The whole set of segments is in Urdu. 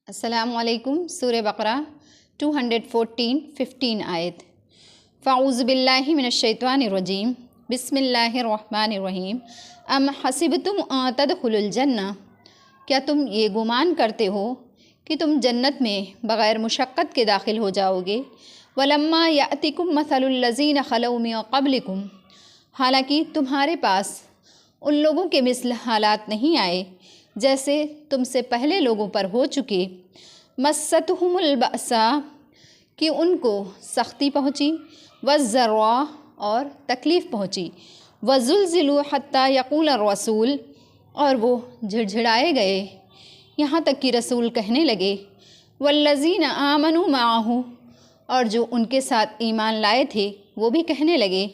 السلام علیکم۔ سورہ بقرہ 215 آیت۔ فاعوذ باللہ من الشیطان الرجیم، بسم اللہ الرحمن الرحیم۔ ام حسبتم ان تدخلوا الجنہ، کیا تم یہ گمان کرتے ہو کہ تم جنت میں بغیر مشقت کے داخل ہو جاؤ گے؟ ولما یأتکم مثل الذین خلوا من قبلکم، حالانکہ تمہارے پاس ان لوگوں کے مثل حالات نہیں آئے جیسے تم سے پہلے لوگوں پر ہو چکے۔ مستہم البأساء، کہ ان کو سختی پہنچی، والضراء، اور تکلیف پہنچی، وزلزلوا حتی یقول الرسول، اور وہ جھڑجھڑائے گئے یہاں تک کہ رسول کہنے لگے، والذین آمنوا معہ، اور جو ان کے ساتھ ایمان لائے تھے وہ بھی کہنے لگے،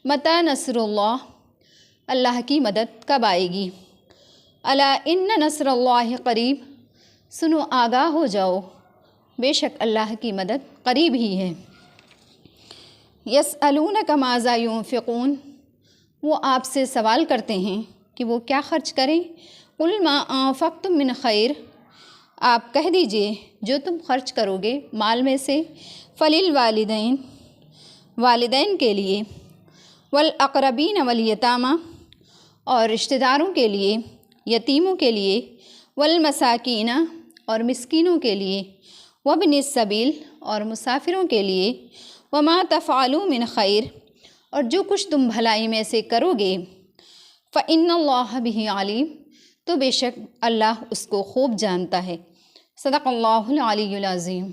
متی نصر اللہ، اللہ کی مدد کب آئے گی؟ الا ان نصر اللہ قریب، سنو آگاہ ہو جاؤ، بے شک اللہ کی مدد قریب ہی ہے۔ یسألونک ماذا ينفقون، وہ آپ سے سوال کرتے ہیں کہ وہ کیا خرچ کریں؟ قل ما انفقتم من خیر، آپ کہہ دیجئے جو تم خرچ کرو گے مال میں سے، فللوالدین، والدین کے لیے، والاقربین والیتامى، اور رشتہ داروں کے لیے، یتیموں کے لیے، والمساکین، اور مسکینوں کے لیے، وابن السبیل، اور مسافروں کے لیے، وما تفعلوا من خیر، اور جو کچھ تم بھلائی میں سے کرو گے، فإن اللہ بہ علیم، تو بے شک اللہ اس کو خوب جانتا ہے۔ صدق اللہ العلی العظیم۔